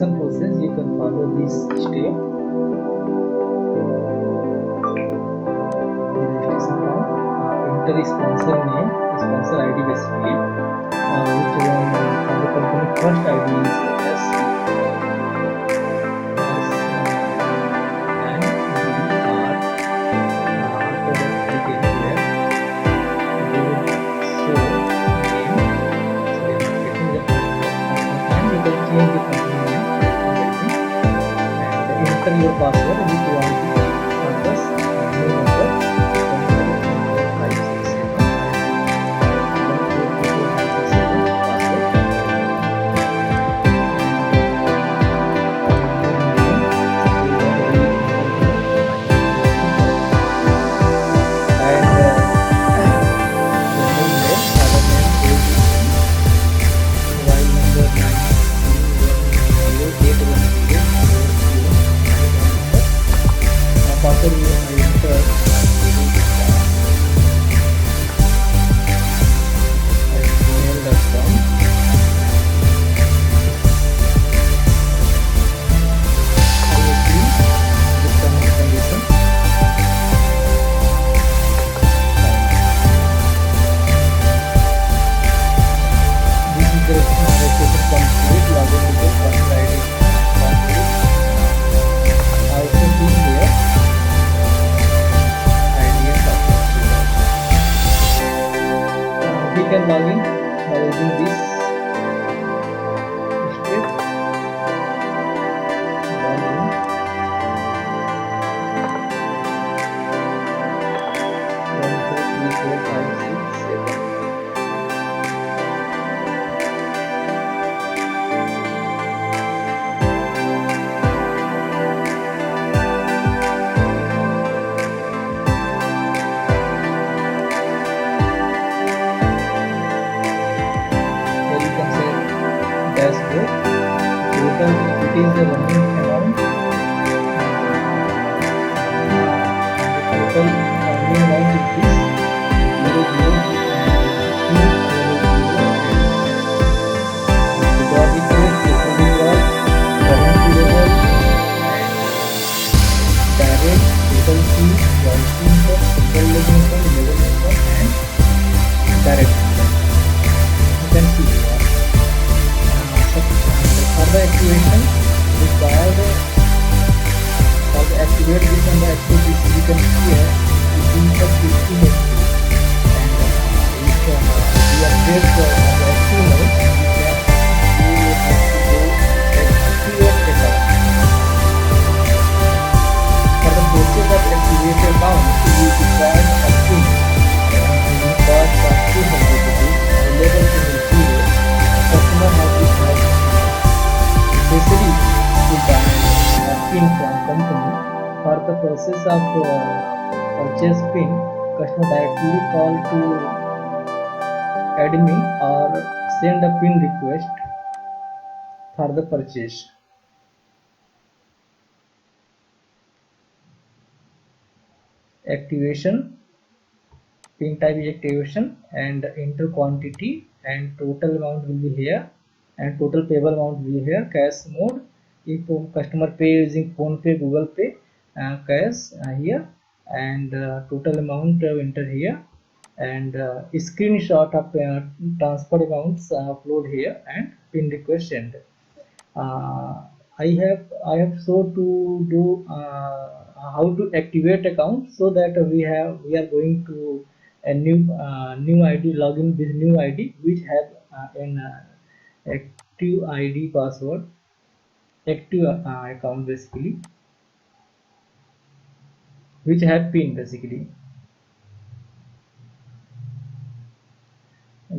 process you can follow this step. Registration form, enter sponsor name, sponsor ID basically, which one for the company first ID is S, and B R. After that click anywhere, you will show name. So we are getting the company name. You can change the company name and enter your password which you want to keep for this new number. 1434567 password you enter gmail.com. Obviously, this terms and condition. This is the registration complete. Login details, password ID complete. Also see here ID and password. We can log in by using this step. Login. 1 2 3 4 5 6 7. Here you can say dashboard. Total it is the running amount. The total running amount is this 0 0 and 2 0 0. Deposit rate, currency level, and direct total fee, royalty income, total income, level income, and direct income. You can see here. For the activation required, for the activate this and the active this, you can see here it is the 15 active, and if we update the active mode, you will have to go activate account. For the process of activate account, you require a PIN and cost of 200 rupees available in the period. Customer has to have necessary to buy a PIN from company. For the process of purchase PIN, customer directly call to admin or send a PIN request for the purchase. Activation, PIN type is activation, and enter quantity and total amount will be here, and total payable amount will be here. Cash mode, if customer pay using Phone Pay, Google Pay, cash here, and total amount enter here, and screenshot of transfer amounts upload here, and PIN request send. uh, I have so to do how to activate account, so that we are going to a new ID, login with new ID which have an active ID password, active account basically, which have PIN basically.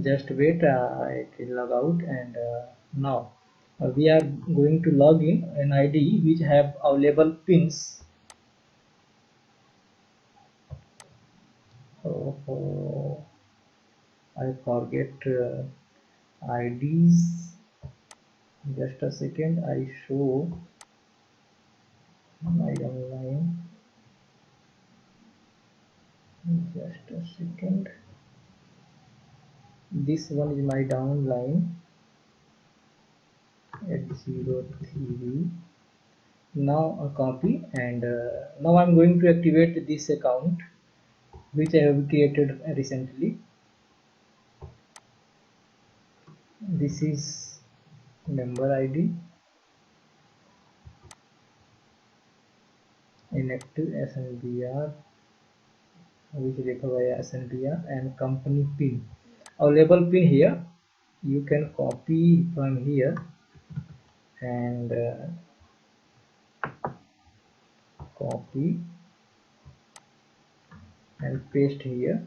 Just wait, I will log out, and now we are going to log in an ID which have available pins. Oh, I forget IDs. Just a second, I show my online. Just a second. This one is my downline. 803. Now a copy, and now I'm going to activate this account which I have created recently. This is member ID, inactive SNBR, which is referred by SNBR, and company pin. Available pin here, you can copy from here and copy and paste here.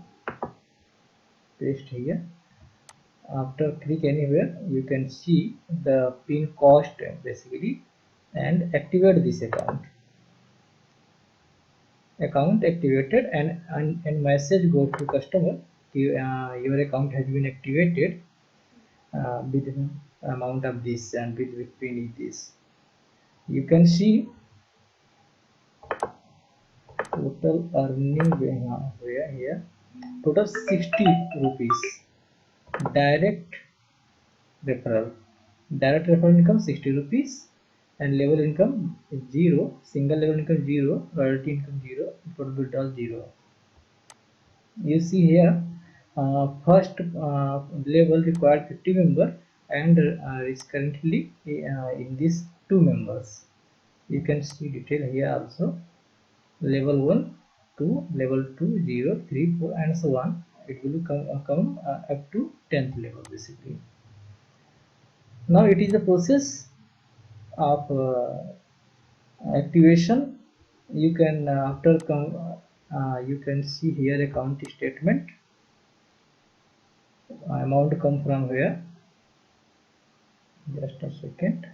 After click anywhere, you can see the pin cost basically, and activate this account activated, and message goes to customer, your account has been activated with amount of this and with pin is this. You can see total earning where here, total 60 rupees. direct referral income 60 rupees, and level income is 0, single level income 0, royalty income 0, total withdrawal 0. You see here, first level required 50 member, and is currently in these 2 members. You can see detail here also, level 1 2, level 2 0 3 4 and so on. It will come up to 10th level basically. Now it is the process of activation. You can you can see here account statement, amount come from where, just a second.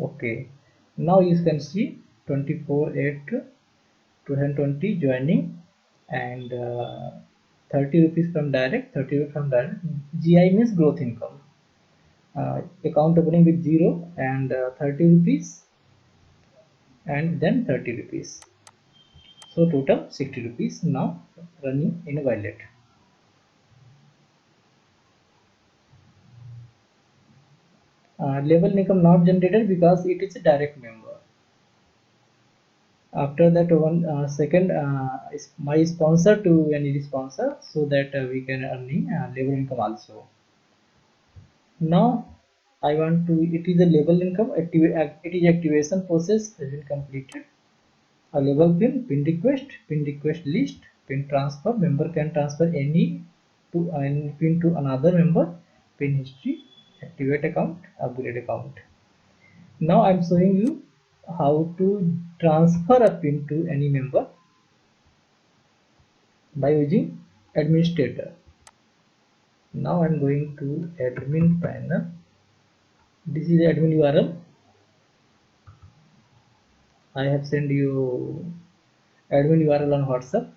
Okay, now you can see 24/8/2020 joining, and 30 rupees from direct, 30 rupees from direct. GI means growth income. Account opening with 0 and 30 rupees, and then 30 rupees, so total 60 rupees now running in a wallet. Level income not generated because it is a direct member. After that, one second is my sponsor to any sponsor, so that we can earning level income also. Now I want to, it is a level income it is activation process has been completed. A level pin request list, pin transfer, member can transfer any pin to another member, pin history, activate account, upgrade account. Now I'm showing you how to transfer a pin to any member by using administrator. Now I'm going to admin panel. This is the admin URL. I have sent you admin URL on WhatsApp.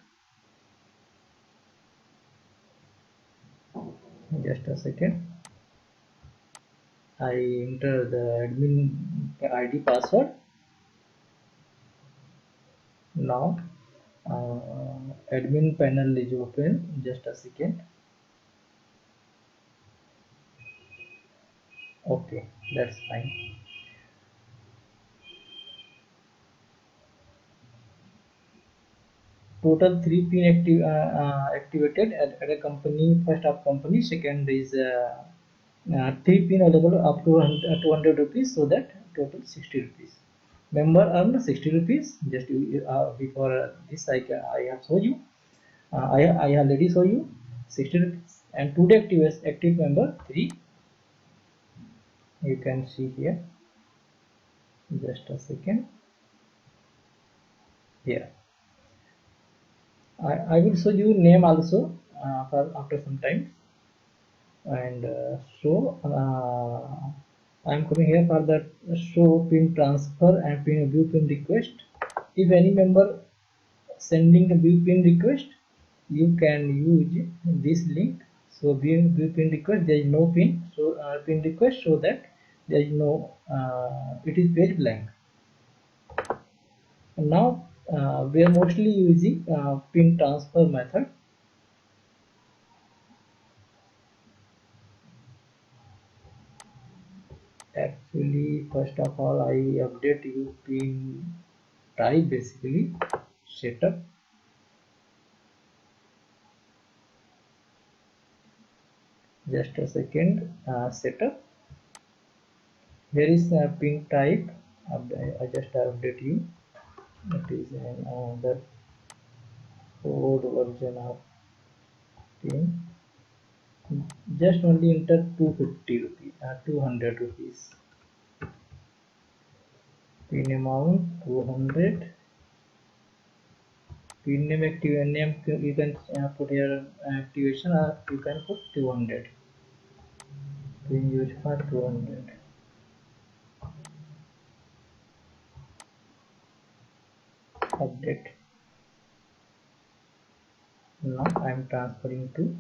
Just a second. I enter the admin ID password. Now admin panel is open. Just a second. Okay, that's fine. Total 3 pin activated at a company. First of company, second is 3 pin available up to 200 rupees, so that total 60 rupees. Member earn 60 rupees. Just before this I have shown you, I already show you 60 rupees, and today active member 3. You can see here. Just a second. Here I will show you name also for after some time. And I am coming here for the show pin transfer and view pin request. If any member sending a view pin request, you can use this link. So view pin request, there is no pin, so pin request, so that there is no it is page blank. And now we are mostly using pin transfer method. Actually, first of all, I update you pin type, basically setup. Just a second. Setup. Here is pin type. I just update you. It is another old version of pin. Just only enter 250 rupees, 200 rupees. Pin amount 200. Pin name, active name, you can put here activation, or you can put 200. Pin use for 200. Update. Now I am transferring to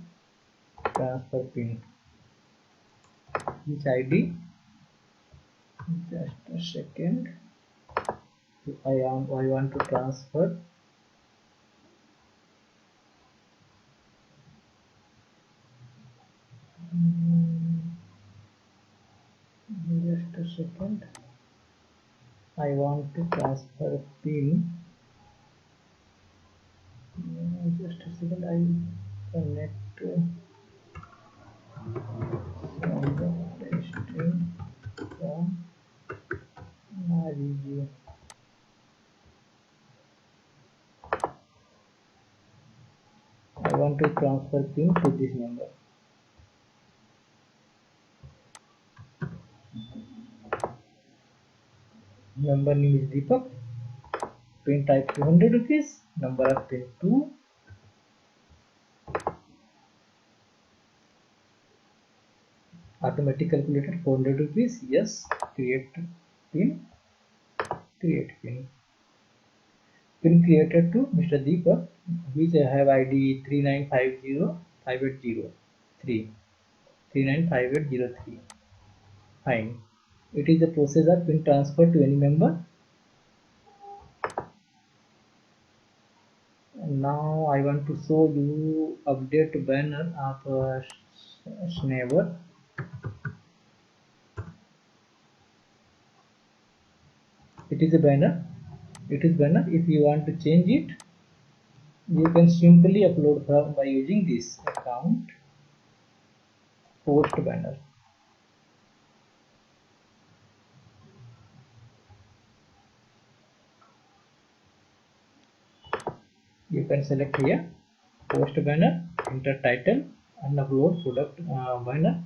transfer pin. Which ID? Just a second. I want to transfer. Just a second. I want to transfer pin. Just a second. I connect from the testing from REG. I want to transfer pin to this number. Number name is Deepak. Pin type 200 rupees. Number of pin 2. Automatic calculator 400 rupees. Yes. Create pin. Create pin. Pin created to Mr. Deepak, which have ID 3950580 3958003. Fine. It is the process of pin transfer to any member. Now I want to show you update banner of Schneever. It is a banner. It is banner. If you want to change it, you can simply upload from by using this account post banner. You can select here post banner, enter title and upload product banner.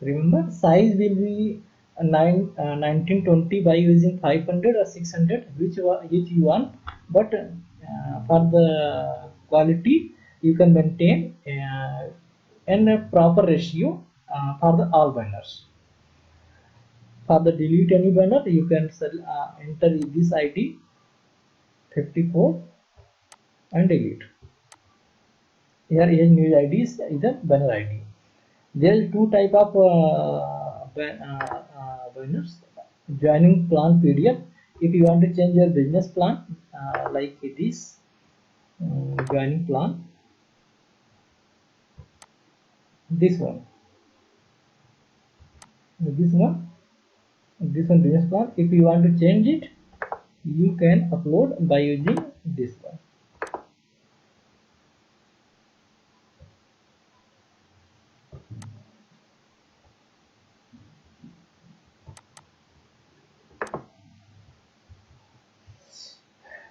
Remember, size will be 1920 by using 500 or 600, which you want, but for the quality you can maintain in a proper ratio for the all banners. For the delete any banner, you can enter this ID 54 and delete. Here is new ID is the banner ID. There is two type of banners. Joining plan PDF. If you want to change your business plan, like this joining plan, this one business plan. If you want to change it, you can upload by using this one.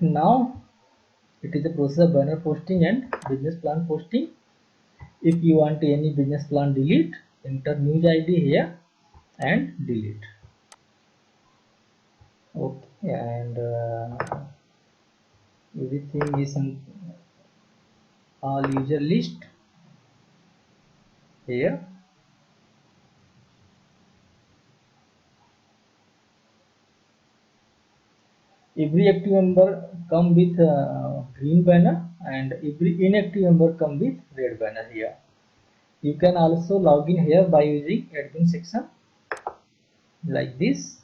Now it is a process of banner posting and business plan posting. If you want any business plan delete, enter news ID here and delete. Okay, and everything is on all user list here. Every active member come with green banner and every inactive member come with red banner here. You can also log in here by using admin section like this.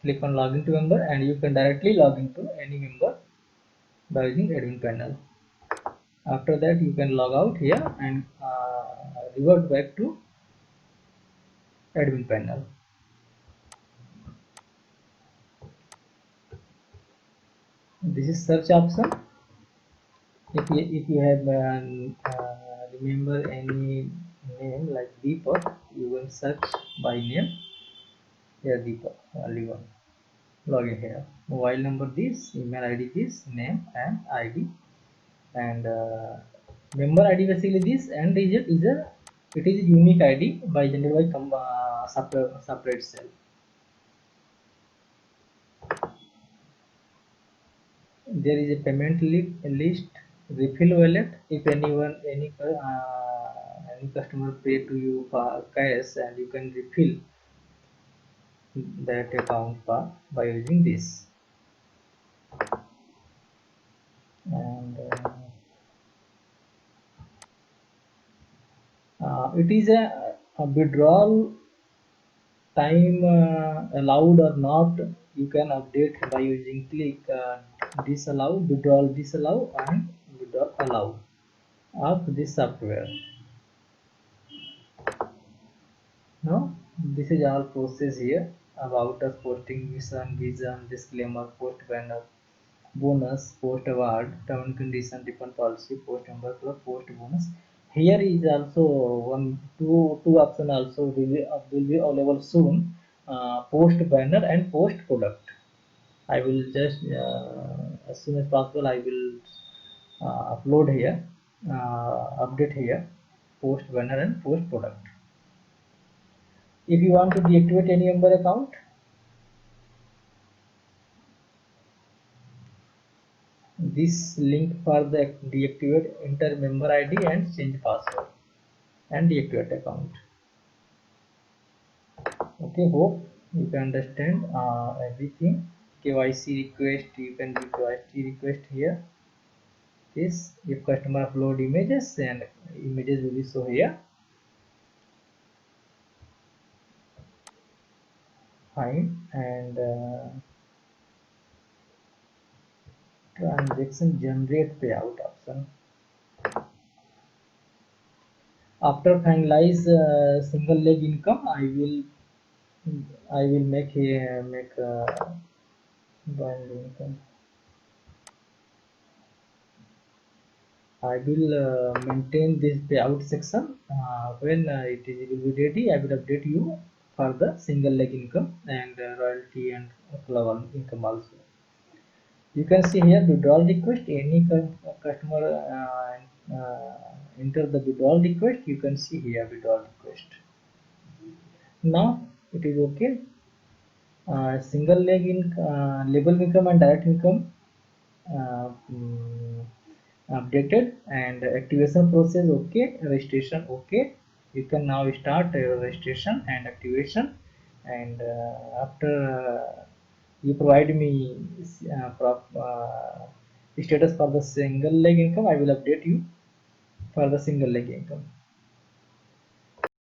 Click on login to member and you can directly log into any member by using admin panel. After that you can log out here and revert back to admin panel. This is search option. If you have remember any name like Deepak, you will search by name. Here Deepak, only one. Login here. Mobile number this, email ID this, name and ID, and member ID basically this, and it is a unique ID by generated by separate cell. There is a payment list, refill wallet. If any customer pay to you for cash, and you can refill that account by using this. And it is a withdrawal time allowed or not. You can update by using click disallow, withdrawal disallow, and withdrawal allow of this software. Now this is all process here about us: posting, mission, vision, disclaimer, post banner, bonus, post award, term and condition, different policy, post number club, post bonus. Here is also two option also will be available soon. Post banner and post product. I will just as soon as possible I will upload here, update here, post banner and post product. If you want to deactivate any member account, this link for the deactivate, enter member ID and change password and deactivate account. Okay, hope you can understand everything. KYC request, you can do KYC request here. This, if customer upload images, and images will be shown here. Fine. And transaction generate payout option. After finalize single leg income, I will make bond income. I will maintain this payout section. When it will be ready, I will update you for the single leg income and royalty and club income also. You can see here withdrawal request. Any customer enter the withdrawal request, you can see here withdrawal request. Now it is okay. Single leg in label income and direct income uh, mm, updated, and activation process okay, registration okay. You can now start registration and activation. And after you provide me status for the single leg income, I will update you for the single leg income.